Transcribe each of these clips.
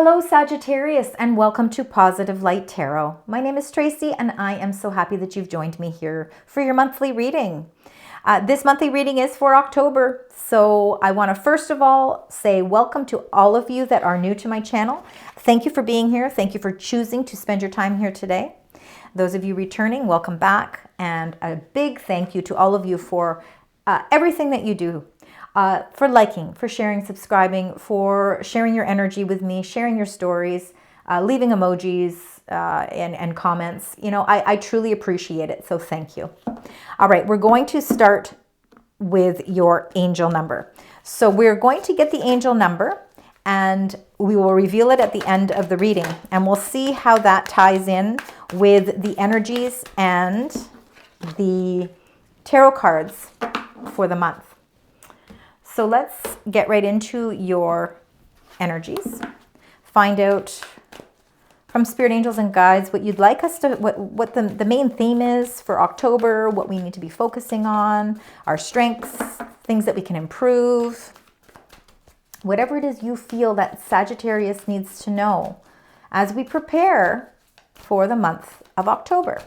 Hello Sagittarius, and welcome to Positive Light Tarot. My name is Tracy and I am so happy that you've joined me here for your monthly reading. This monthly reading is for October, so I want to first of all say welcome to all of you that are new to my channel. Thank you for being here. Thank you for choosing to spend your time here today. Those of you returning, welcome back, and a big thank you to all of you for everything that you do. For liking, for sharing, subscribing, for sharing your energy with me, sharing your stories, leaving emojis and comments. You know, I truly appreciate it, so thank you. All right, we're going to start with your angel number. So we're going to get the angel number and we will reveal it at the end of the reading. And we'll see how that ties in with the energies and the tarot cards for the month. So let's get right into your energies. Find out from spirit angels and guides what you'd like us to, what the main theme is for October, what we need to be focusing on, our strengths, things that we can improve. Whatever it is you feel that Sagittarius needs to know as we prepare for the month of October.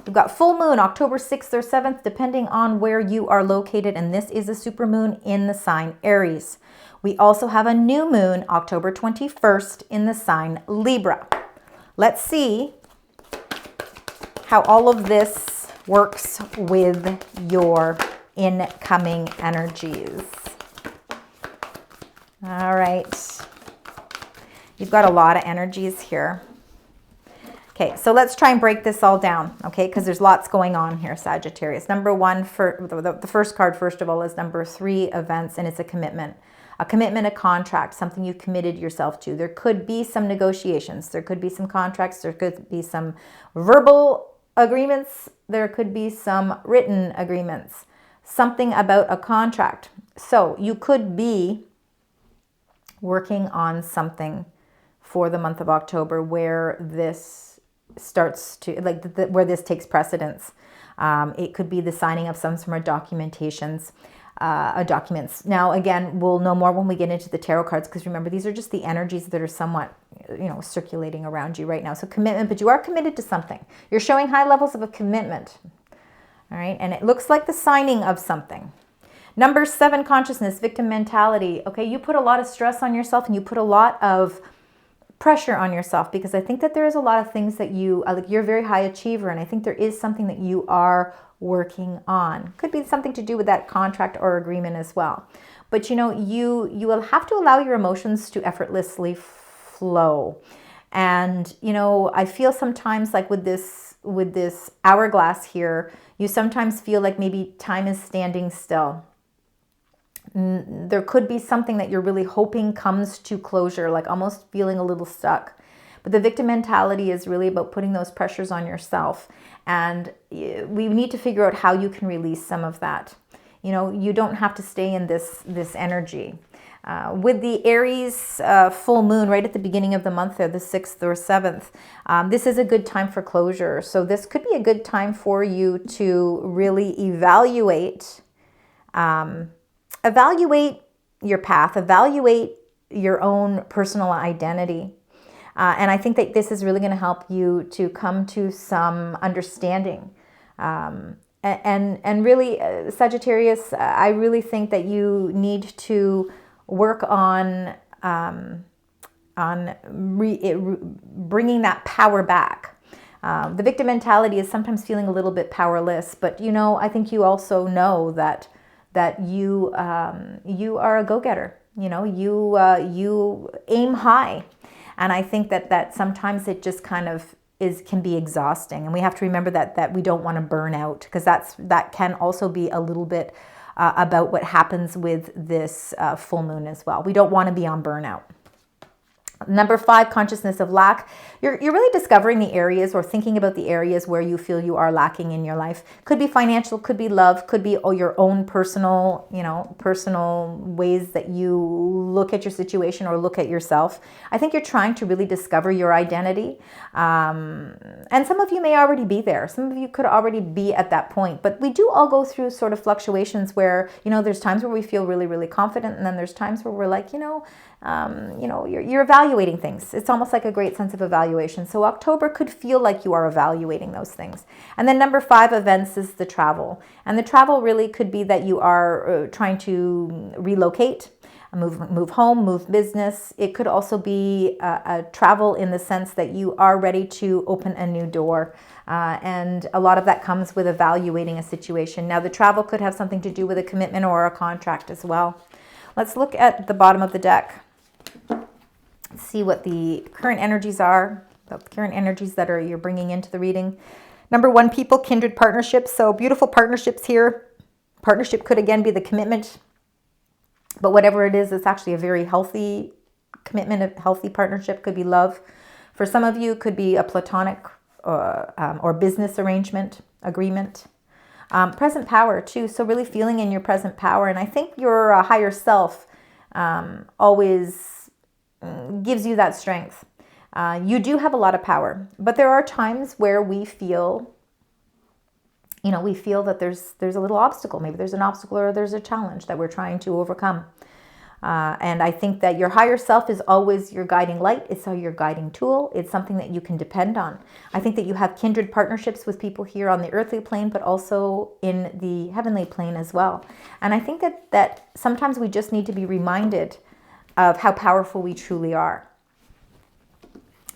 We've got full moon October 6th or 7th, depending on where you are located, and this is a supermoon in the sign Aries. We also have a new moon October 21st in the sign Libra. Let's see how all of this works with your incoming energies. All right. You've got a lot of energies here. Okay, so let's try and break this all down, okay, because there's lots going on here, Sagittarius. Number one, for the first card, first of all, is number 3, events, and it's a commitment, a contract, something you committed yourself to. There could be some negotiations. There could be some contracts. There could be some verbal agreements. There could be some written agreements, something about a contract. So you could be working on something for the month of October where this starts to, where this takes precedence. It could be the signing of some sort of documents. Now, again, we'll know more when we get into the tarot cards, because remember, these are just the energies that are somewhat, circulating around you right now. So commitment, but you are committed to something. You're showing high levels of a commitment. All right, and it looks like the signing of something. Number 7, consciousness, victim mentality. Okay, you put a lot of stress on yourself and you put a lot of pressure on yourself, because I think that there is a lot of things that you're a very high achiever, and I think there is something that you are working on. Could be something to do with that contract or agreement as well. But you will have to allow your emotions to effortlessly flow. And I feel sometimes like with this hourglass here, you sometimes feel like maybe time is standing still. There could be something that you're really hoping comes to closure, like almost feeling a little stuck. But the victim mentality is really about putting those pressures on yourself. And we need to figure out how you can release some of that. You don't have to stay in this energy. With the Aries full moon right at the beginning of the month there, the 6th or 7th, this is a good time for closure. So this could be a good time for you to really evaluate your path, evaluate your own personal identity. And I think that this is really going to help you to come to some understanding. And really, Sagittarius, I really think that you need to work on bringing that power back. The victim mentality is sometimes feeling a little bit powerless, but I think you also know that you are a go-getter. You aim high, and I think that sometimes it just kind of can be exhausting, and we have to remember that we don't want to burn out, because that can also be a little bit about what happens with this full moon as well. We don't want to be on burnout. Number 5, consciousness of lack. You're really discovering the areas or thinking about the areas where you feel you are lacking in your life. Could be financial, could be love, could be your own personal, personal ways that you look at your situation or look at yourself. I think you're trying to really discover your identity. And some of you may already be there. Some of you could already be at that point. But we do all go through sort of fluctuations where, there's times where we feel really, really confident. And then there's times where we're like, you know, you're evaluating things. It's almost like a great sense of evaluation. So October could feel like you are evaluating those things. And then number 5 events is the travel. And the travel really could be that you are trying to relocate, move home, move business. It could also be a travel in the sense that you are ready to open a new door. And a lot of that comes with evaluating a situation. Now, the travel could have something to do with a commitment or a contract as well. Let's look at the bottom of the deck. See what the current energies are, the current energies that you're bringing into the reading. Number 1, people, kindred partnerships. So beautiful partnerships here. Partnership could again be the commitment, but whatever it is, it's actually a very healthy commitment, a healthy partnership. Could be love. For some of you, could be a platonic or business arrangement, agreement. Present power too. So really feeling in your present power. And I think your higher self always gives you that strength. You do have a lot of power, but there are times where we feel, you know, we feel that there's a little obstacle. Maybe there's an obstacle or there's a challenge that we're trying to overcome. And I think that your higher self is always your guiding light. It's your guiding tool. It's something that you can depend on. I think that you have kindred partnerships with people here on the earthly plane, but also in the heavenly plane as well. And I think that sometimes we just need to be reminded of how powerful we truly are.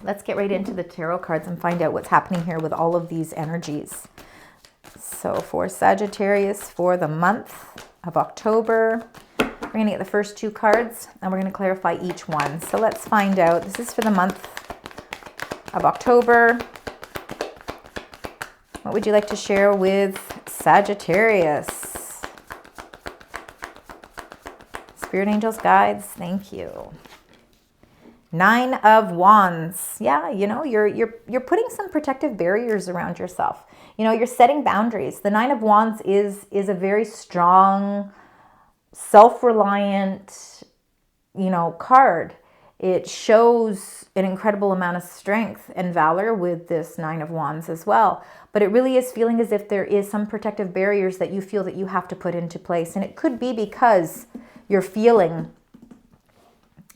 Let's get right into the tarot cards and find out what's happening here with all of these energies. So for Sagittarius, for the month of October, we're going to get the first 2 cards and we're going to clarify each one. So let's find out. This is for the month of October. What would you like to share with Sagittarius? Spirit angels, guides, thank you. 9 of Wands. Yeah, you know, you're putting some protective barriers around yourself. You know, you're setting boundaries. The 9 of Wands is a very strong, self-reliant, you know, card. It shows an incredible amount of strength and valor with this 9 of Wands as well. But it really is feeling as if there is some protective barriers that you feel that you have to put into place. And it could be because you're feeling,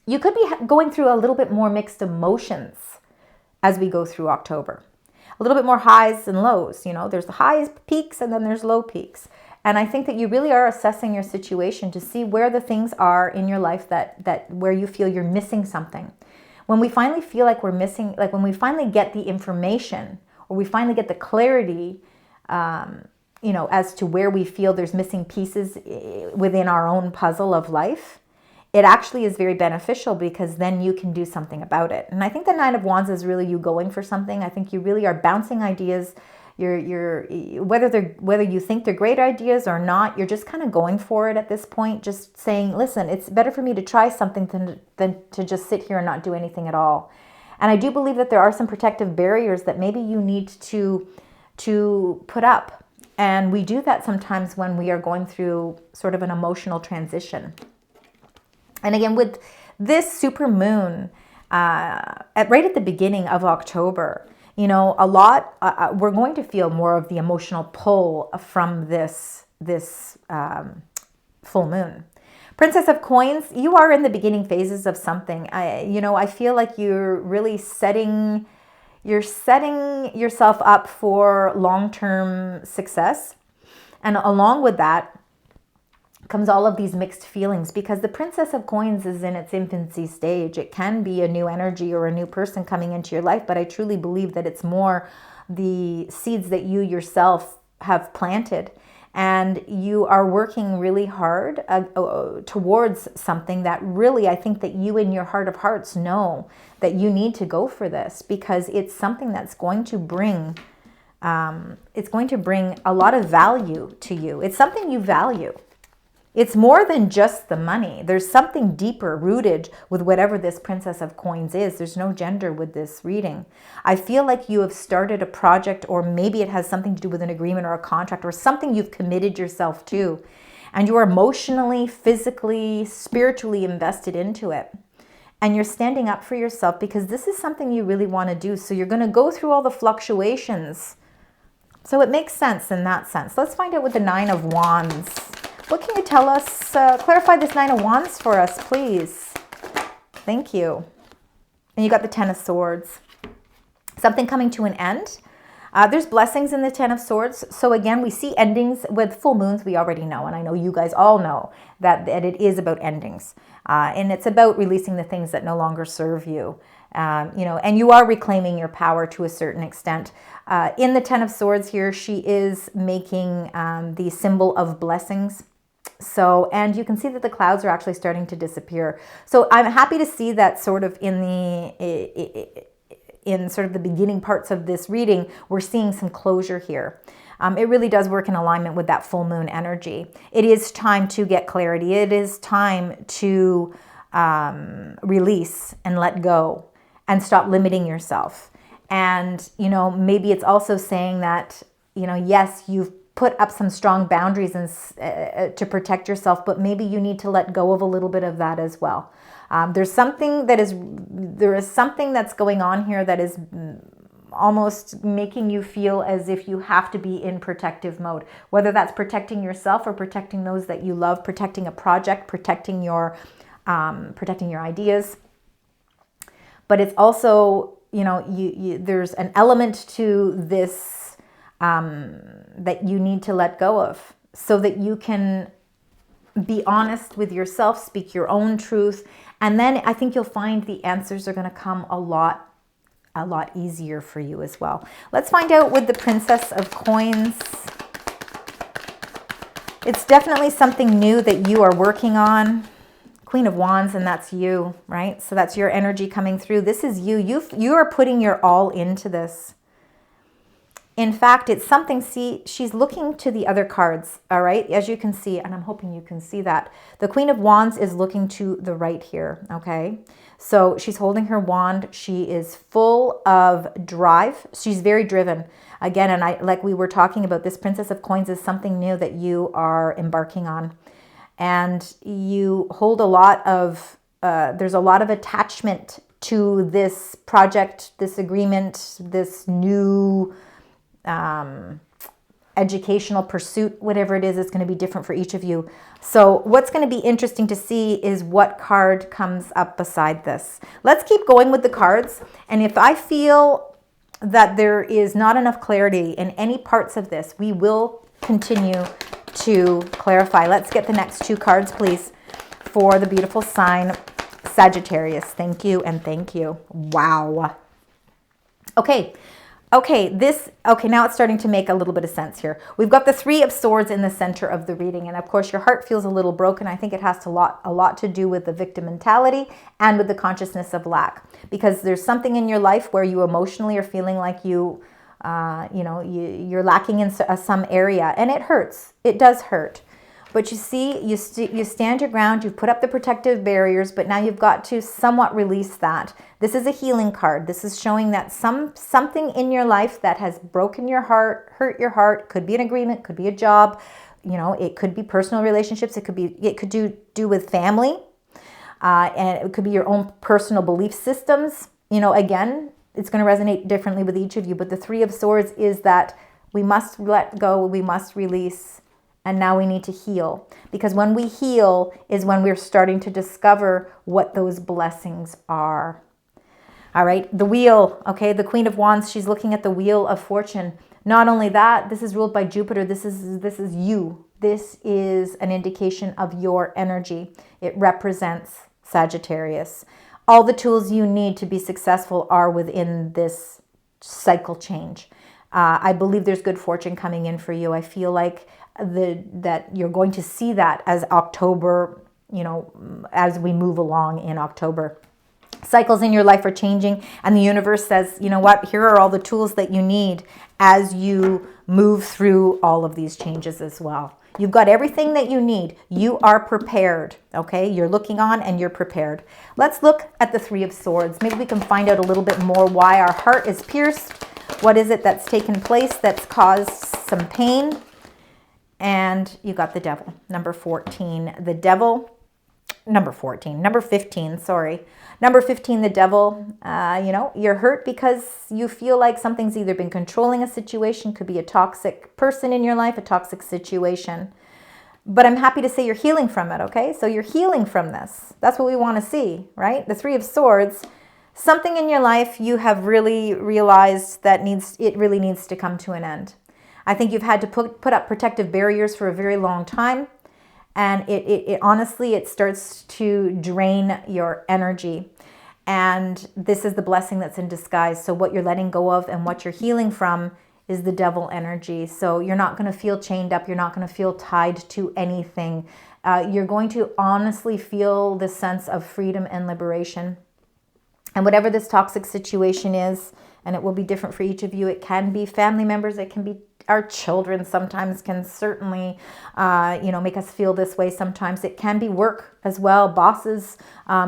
you could be going through a little bit more mixed emotions as we go through October. A little bit more highs and lows. You know, there's the highs peaks and then there's low peaks. And I think that you really are assessing your situation to see where the things are in your life that where you feel you're missing something. When we finally feel like we're missing, like when we finally get the information or we finally get the clarity, you know, as to where we feel there's missing pieces within our own puzzle of life, it actually is very beneficial because then you can do something about it. And I think the 9 of Wands is really you going for something. I think you really are bouncing ideas. Whether you think they're great ideas or not, you're just kind of going for it at this point. Just saying, listen, it's better for me to try something than to just sit here and not do anything at all. And I do believe that there are some protective barriers that maybe you need to put up. And we do that sometimes when we are going through sort of an emotional transition. And again, with this super moon right at the beginning of October, you know, a lot, we're going to feel more of the emotional pull from this full moon. Princess of Coins, you are in the beginning phases of something. I feel like you're really setting yourself up for long-term success. And along with that comes all of these mixed feelings because the Princess of Coins is in its infancy stage. It can be a new energy or a new person coming into your life, but I truly believe that it's more the seeds that you yourself have planted. And you are working really hard towards something that really, I think that you in your heart of hearts know that you need to go for this because it's something that's going to bring, a lot of value to you. It's something you value. It's more than just the money. There's something deeper rooted with whatever this Princess of Coins is. There's no gender with this reading. I feel like you have started a project, or maybe it has something to do with an agreement or a contract or something you've committed yourself to. And you are emotionally, physically, spiritually invested into it. And you're standing up for yourself because this is something you really want to do. So you're going to go through all the fluctuations. So it makes sense in that sense. Let's find out with the 9 of Wands. What can you tell us? Clarify this 9 of Wands for us, please. Thank you. And you got the Ten of Swords. Something coming to an end. There's blessings in the Ten of Swords. So again, we see endings with full moons. We already know, and I know you guys all know that it is about endings. And it's about releasing the things that no longer serve you. You know, and you are reclaiming your power to a certain extent. In the Ten of Swords here, she is making the symbol of blessings. So, and you can see that the clouds are actually starting to disappear. So I'm happy to see that sort of in sort of the beginning parts of this reading, we're seeing some closure here. It really does work in alignment with that full moon energy. It is time to get clarity. It is time to release and let go and stop limiting yourself. And, you know, maybe it's also saying that, you know, yes, you've put up some strong boundaries and to protect yourself, but maybe you need to let go of a little bit of that as well. There is something that's going on here that is almost making you feel as if you have to be in protective mode, whether that's protecting yourself or protecting those that you love, protecting a project, protecting your ideas. But it's also, you know, there's an element to this that you need to let go of so that you can be honest with yourself, speak your own truth, and then I think you'll find the answers are going to come a lot easier for you as well. Let's find out with the Princess of Coins. It's definitely something new that you are working on. Queen of Wands, and that's you, right? So that's your energy coming through. This is you. You are putting your all into this. In fact, it's something, see, she's looking to the other cards, all right? As you can see, and I'm hoping you can see that. The Queen of Wands is looking to the right here, okay? So she's holding her wand. She is full of drive. She's very driven. Again, and like we were talking about, this Princess of Coins is something new that you are embarking on. And you hold a lot of, there's a lot of attachment to this project, this agreement, this new educational pursuit, whatever it is, it's going to be different for each of you. So what's going to be interesting to see is what card comes up beside this. Let's keep going with the cards. And if I feel that there is not enough clarity in any parts of this, we will continue to clarify. Let's get the next two cards, please, for the beautiful sign Sagittarius. Thank you and thank you. Wow. Okay, now it's starting to make a little bit of sense here. We've got the Three of Swords in the center of the reading, and of course your heart feels a little broken. I think it has a lot to do with the victim mentality and with the consciousness of lack, because there's something in your life where you emotionally are feeling like you're lacking in some area, and it hurts. It does hurt. But you see, you stand your ground, you've put up the protective barriers, but now you've got to somewhat release that. This is a healing card. This is showing that something in your life that has broken your heart, hurt your heart, could be an agreement, could be a job, you know, it could be personal relationships, it could do with family, and it could be your own personal belief systems. You know, again, it's going to resonate differently with each of you, but the Three of Swords is that we must let go, we must release. And now we need to heal, because when we heal is when we're starting to discover what those blessings are. All right, the wheel, okay, the Queen of Wands, she's looking at the Wheel of Fortune. Not only that, this is ruled by Jupiter. This is you. This is an indication of your energy. It represents Sagittarius. All the tools you need to be successful are within this cycle change. I believe there's good fortune coming in for you. I feel like that you're going to see that as October, you know, as we move along in October. Cycles in your life are changing, and the universe says, you know what, here are all the tools that you need as you move through all of these changes as well. You've got everything that you need. You are prepared, okay? You're looking on and you're prepared. Let's look at the Three of Swords. Maybe we can find out a little bit more why our heart is pierced. What is it that's taken place that's caused some pain? And you got the Devil, number 14. The Devil, number 15, sorry. Number 15, the Devil, you know, you're hurt because you feel like something's either been controlling a situation, could be a toxic person in your life, a toxic situation. But I'm happy to say you're healing from it, okay? So you're healing from this. That's what we want to see, right? The Three of Swords, something in your life you have really realized that it really needs to come to an end. I think you've had to put up protective barriers for a very long time. And it honestly, it starts to drain your energy. And this is the blessing that's in disguise. So what you're letting go of and what you're healing from is the devil energy. So you're not going to feel chained up. You're not going to feel tied to anything. You're going to honestly feel this sense of freedom and liberation. And whatever this toxic situation is, and it will be different for each of you. It can be family members. It can be our children. Sometimes can certainly, make us feel this way. Sometimes it can be work as well. Bosses,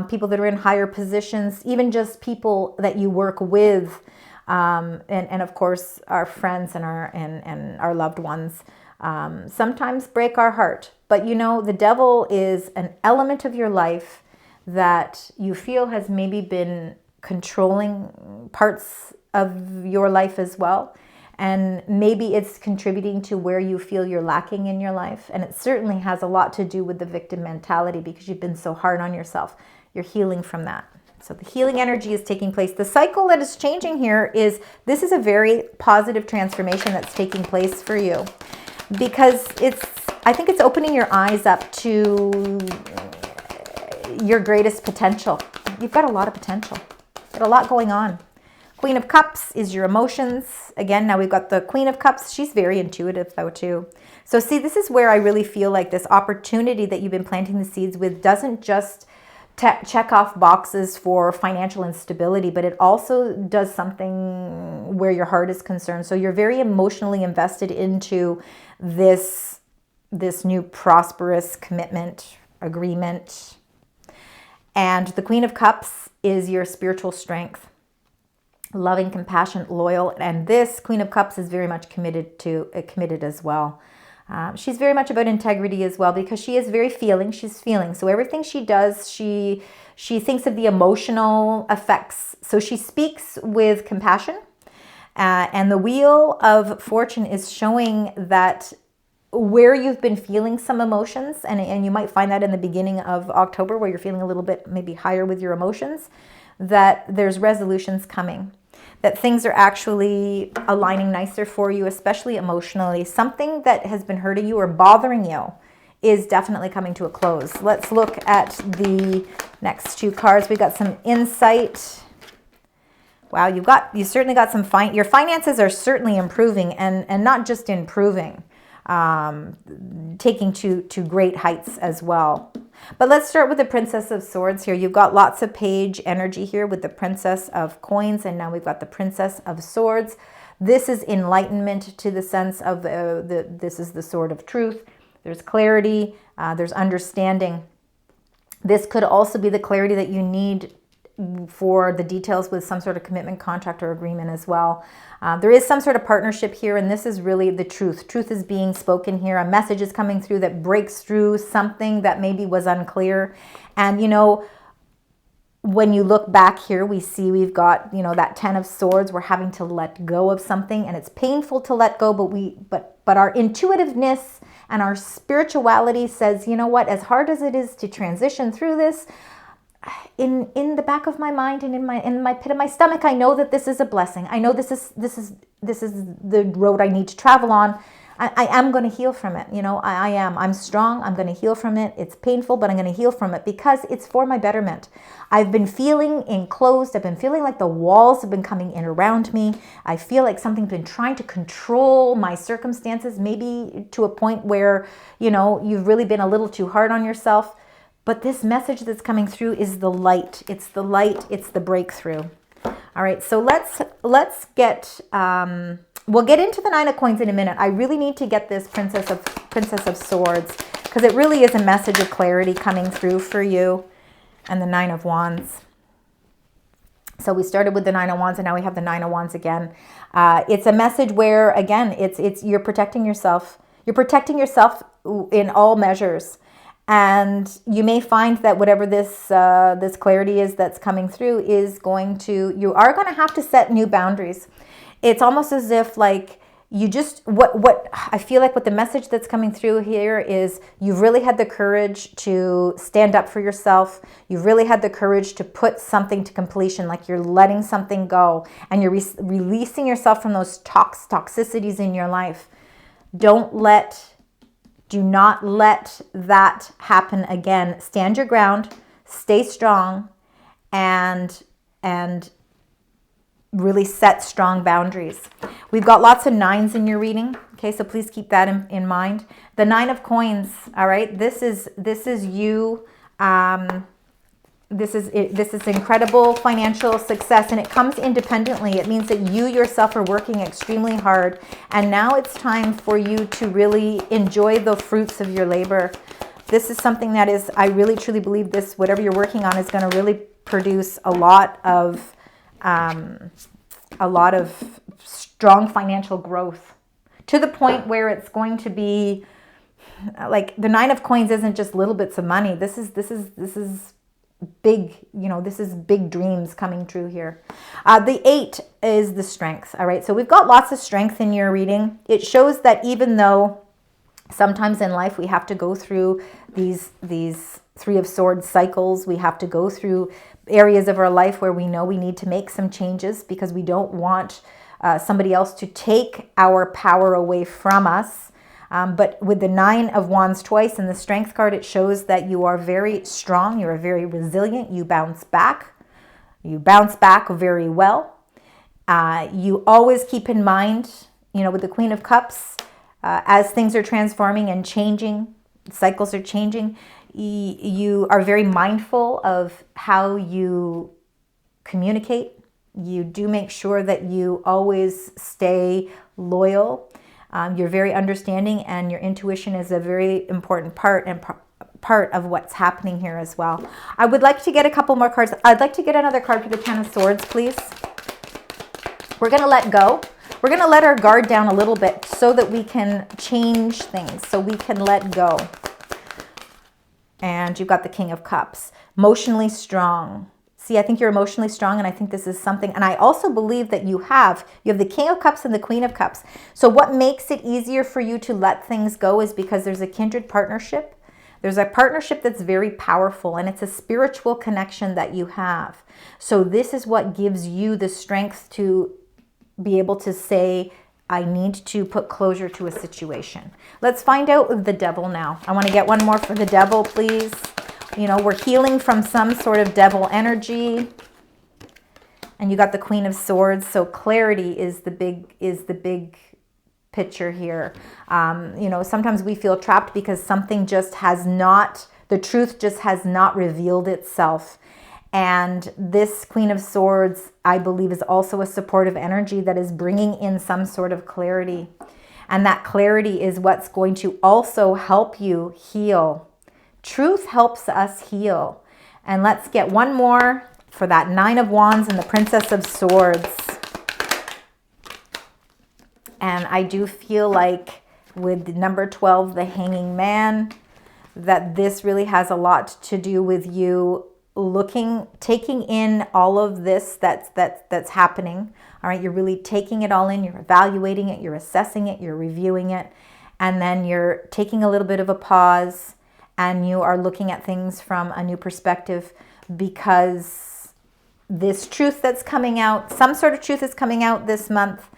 people that are in higher positions, even just people that you work with. And of course, our friends and our loved ones sometimes break our heart. But the devil is an element of your life that you feel has maybe been controlling parts of your life as well. And maybe it's contributing to where you feel you're lacking in your life. And it certainly has a lot to do with the victim mentality because you've been so hard on yourself. You're healing from that. So the healing energy is taking place. The cycle that is changing here this is a very positive transformation that's taking place for you because I think it's opening your eyes up to your greatest potential. You've got a lot of potential. You've got a lot going on. Queen of Cups is your emotions. Again, now we've got the Queen of Cups. She's very intuitive though too. So see, this is where I really feel like this opportunity that you've been planting the seeds with doesn't just check off boxes for financial instability, but it also does something where your heart is concerned. So you're very emotionally invested into this new prosperous commitment, agreement. And the Queen of Cups is your spiritual strength, loving, compassionate, loyal. And this Queen of Cups is very much committed as well. She's very much about integrity as well because she is very feeling. She's feeling. So everything she does, she thinks of the emotional effects. So she speaks with compassion. And the Wheel of Fortune is showing that where you've been feeling some emotions, and you might find that in the beginning of October where you're feeling a little bit maybe higher with your emotions, that there's resolutions coming. That things are actually aligning nicer for you, especially emotionally. Something that has been hurting you or bothering you is definitely coming to a close. Let's look at the next two cards. We got some insight. Wow, you certainly got some your finances are certainly improving and not just improving, taking to great heights as well. But let's start with the Princess of Swords here. You've got lots of page energy here with the Princess of Coins, and now we've got the Princess of Swords. This is enlightenment to the sense of this is the sword of truth. There's clarity, there's understanding. This could also be the clarity that you need for the details with some sort of commitment, contract, or agreement as well. There is some sort of partnership here, and this is really the truth. Truth is being spoken here. A message is coming through that breaks through something that maybe was unclear. And, when you look back here, we've got, that Ten of Swords. We're having to let go of something, and it's painful to let go, but our intuitiveness and our spirituality says, you know what, as hard as it is to transition through this, in the back of my mind and in my pit of my stomach, I know that this is a blessing. I know this is the road I need to travel on. I am going to heal from it. I am. I'm strong. I'm going to heal from it. It's painful, but I'm going to heal from it because it's for my betterment. I've been feeling enclosed. I've been feeling like the walls have been coming in around me. I feel like something's been trying to control my circumstances, maybe to a point where, you've really been a little too hard on yourself. But this message that's coming through is the light. It's the light. It's the breakthrough. All right, so let's get, we'll get into the Nine of Coins in a minute. I really need to get this Princess of Swords because it really is a message of clarity coming through for you. And the Nine of Wands. So we started with the Nine of Wands and now we have the Nine of Wands again. It's a message where, again, it's you're protecting yourself. You're protecting yourself in all measures. And you may find that whatever this clarity is that's coming through you are going to have to set new boundaries. It's almost as if like you just, what I feel like what the message that's coming through here is you've really had the courage to stand up for yourself. You've really had the courage to put something to completion, like you're letting something go and you're releasing yourself from those toxicities in your life. Do not let that happen again. Stand your ground, stay strong, and really set strong boundaries. We've got lots of 9s in your reading. Okay, so please keep that in mind. The 9 of coins, all right? This is you. This is incredible financial success, and it comes independently. It means that you yourself are working extremely hard, and now it's time for you to really enjoy the fruits of your labor. This is something that is, I really truly believe this, whatever you're working on is going to really produce a lot of strong financial growth, to the point where it's going to be like the 9 of coins isn't just little bits of money. This is big, this is big dreams coming true here. The 8 is the strength. All right. So we've got lots of strength in your reading. It shows that even though sometimes in life we have to go through these 3 of Swords cycles, we have to go through areas of our life where we know we need to make some changes because we don't want somebody else to take our power away from us. But with the 9 of Wands twice and the Strength card, it shows that you are very strong. You're very resilient. You bounce back. You bounce back very well. You always keep in mind, with the Queen of Cups, as things are transforming and changing, cycles are changing, you are very mindful of how you communicate. You do make sure that you always stay loyal. You're very understanding, and your intuition is a very important part of what's happening here as well. I would like to get a couple more cards. I'd like to get another card for the 10 of Swords, please. We're going to let go. We're going to let our guard down a little bit so that we can change things, so we can let go. And you've got the King of Cups. Emotionally strong. See, I think you're emotionally strong, and I think this is something, and I also believe that you have the King of Cups and the Queen of Cups. So what makes it easier for you to let things go is because there's a kindred partnership. There's a partnership that's very powerful, and it's a spiritual connection that you have. So this is what gives you the strength to be able to say, I need to put closure to a situation. Let's find out with the Devil now. I want to get one more for the Devil, please. We're healing from some sort of devil energy. And you got the Queen of Swords. So clarity is the big picture here. Sometimes we feel trapped because something just has not, the truth just has not revealed itself. And this Queen of Swords, I believe, is also a supportive energy that is bringing in some sort of clarity. And that clarity is what's going to also help you heal. Truth helps us heal. And let's get one more for that 9 of Wands and the Princess of Swords. And I do feel like with number 12, the Hanging Man, that this really has a lot to do with you taking in all of this that's happening. All right, you're really taking it all in, you're evaluating it, you're assessing it, you're reviewing it, and then you're taking a little bit of a pause, and you are looking at things from a new perspective, because this truth that's coming out, some sort of truth is coming out this month,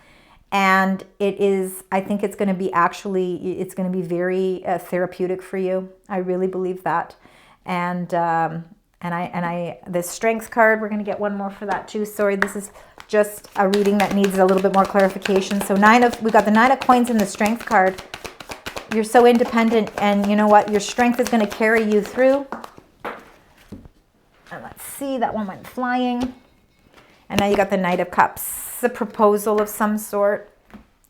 and it is, I think it's going to be it's going to be very therapeutic for you. I really believe that. And the Strength card, we're going to get one more for that too. Sorry, this is just a reading that needs a little bit more clarification. So we got the 9 of Coins and the Strength card. You're so independent, and you know what? Your strength is going to carry you through. And let's see, that one went flying. And now you got the Knight of Cups, a proposal of some sort.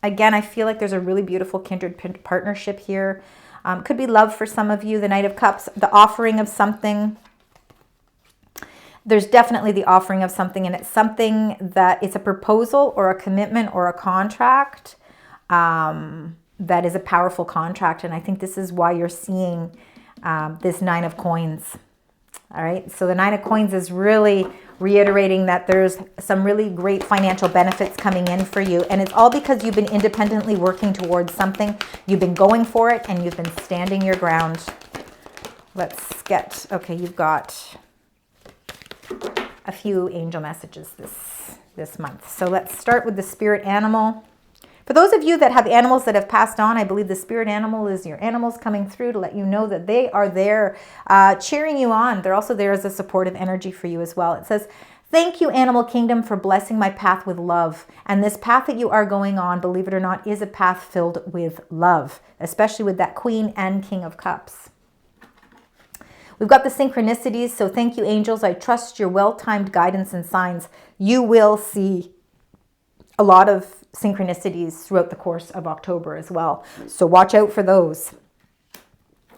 Again, I feel like there's a really beautiful kindred partnership here. Could be love for some of you, the Knight of Cups, the offering of something. There's definitely the offering of something, and it's something that it's a proposal or a commitment or a contract that is a powerful contract. And I think this is why you're seeing this 9 of Coins. All right, so the 9 of Coins is really reiterating that there's some really great financial benefits coming in for you. And it's all because you've been independently working towards something. You've been going for it and you've been standing your ground. Let's get, okay, you've got a few angel messages this month. So let's start with the spirit animal. For those of you that have animals that have passed on, I believe the spirit animal is your animals coming through to let you know that they are there cheering you on. They're also there as a supportive energy for you as well. It says, thank you, animal kingdom, for blessing my path with love. And this path that you are going on, believe it or not, is a path filled with love, especially with that Queen and King of Cups. We've got the synchronicities. So thank you, angels. I trust your well-timed guidance and signs. You will see a lot of synchronicities throughout the course of October as well. So watch out for those.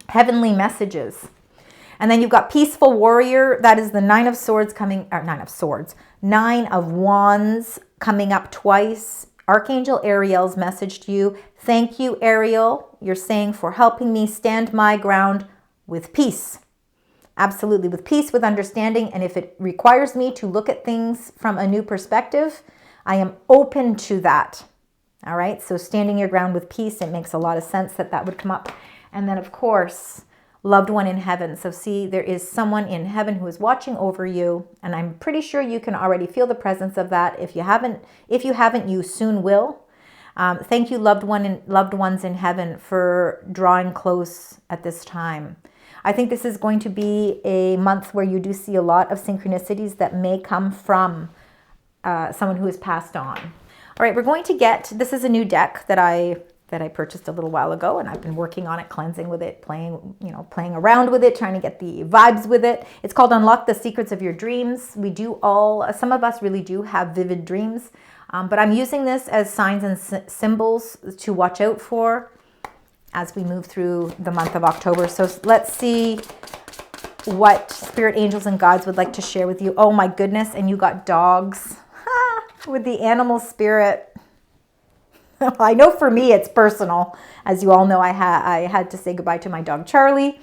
Heavenly messages. And then you've got peaceful warrior. That is the 9 of swords coming, or 9 of swords, 9 of wands coming up twice. Archangel Ariel's message to you. Thank you, Ariel. You're saying for helping me stand my ground with peace. Absolutely, with peace, with understanding. And if it requires me to look at things from a new perspective, I am open to that. All right, so standing your ground with peace, it makes a lot of sense that that would come up. And then, of course, loved one in heaven. So see, there is someone in heaven who is watching over you, and I'm pretty sure you can already feel the presence of that. If you haven't, you soon will. Thank you, loved ones in heaven, for drawing close at this time. I think this is going to be a month where you do see a lot of synchronicities that may come from someone who has passed on. All right, we're going to get, this is a new deck that I purchased a little while ago, and I've been working on it, cleansing with it, playing around with it, trying to get the vibes with it. It's called Unlock the Secrets of Your Dreams. Some of us really do have vivid dreams, but I'm using this as signs and symbols to watch out for as we move through the month of October. So let's see what spirit angels and guides would like to share with you. Oh my goodness, and you got dogs. With the animal spirit. I know for me it's personal. As you all know, I had to say goodbye to my dog Charlie.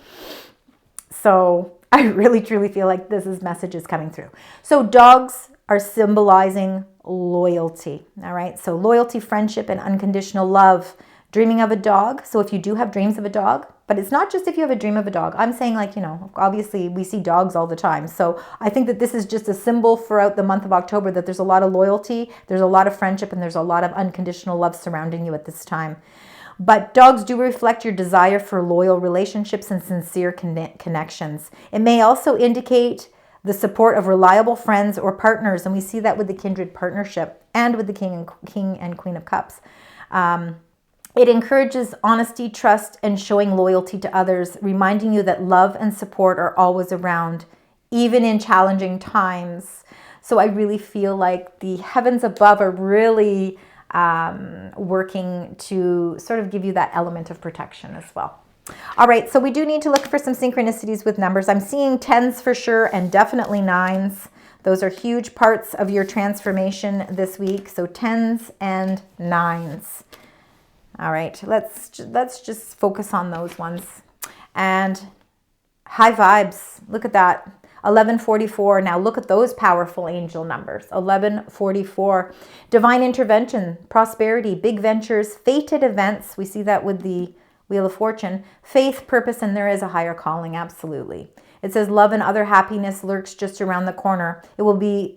So I really truly feel like this message is coming through. So dogs are symbolizing loyalty. All right. So loyalty, friendship, and unconditional love. Dreaming of a dog. So if you do have dreams of a dog, but it's not just if you have a dream of a dog. I'm saying, like, obviously we see dogs all the time. So I think that this is just a symbol throughout the month of October that there's a lot of loyalty, there's a lot of friendship, and there's a lot of unconditional love surrounding you at this time. But dogs do reflect your desire for loyal relationships and sincere connections. It may also indicate the support of reliable friends or partners. And we see that with the kindred partnership and with the King and Queen of Cups. It encourages honesty, trust, and showing loyalty to others, reminding you that love and support are always around, even in challenging times. So I really feel like the heavens above are really working to sort of give you that element of protection as well. All right, so we do need to look for some synchronicities with numbers. I'm seeing 10s for sure, and definitely 9s. Those are huge parts of your transformation this week. So 10s and 9s. All right, let's just focus on those ones. And high vibes, look at that, 1144. Now look at those powerful angel numbers, 1144. Divine intervention, prosperity, big ventures, fated events. We see that with the Wheel of Fortune. Faith, purpose, and there is a higher calling, absolutely. It says love and other happiness lurks just around the corner. It will be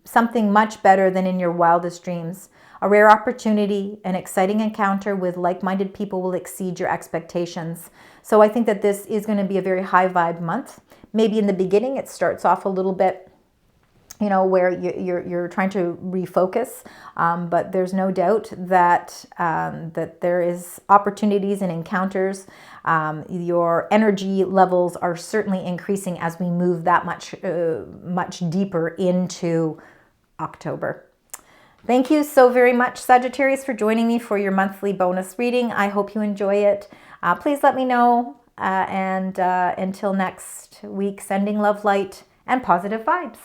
something much better than in your wildest dreams. A rare opportunity, an exciting encounter with like-minded people will exceed your expectations. So I think that this is going to be a very high vibe month. Maybe in the beginning it starts off a little bit, where you're trying to refocus, but there's no doubt that that there is opportunities and encounters. Your energy levels are certainly increasing as we move that much deeper into October. Thank you so very much, Sagittarius, for joining me for your monthly bonus reading. I hope you enjoy it. Please let me know. And until next week, sending love, light, and positive vibes.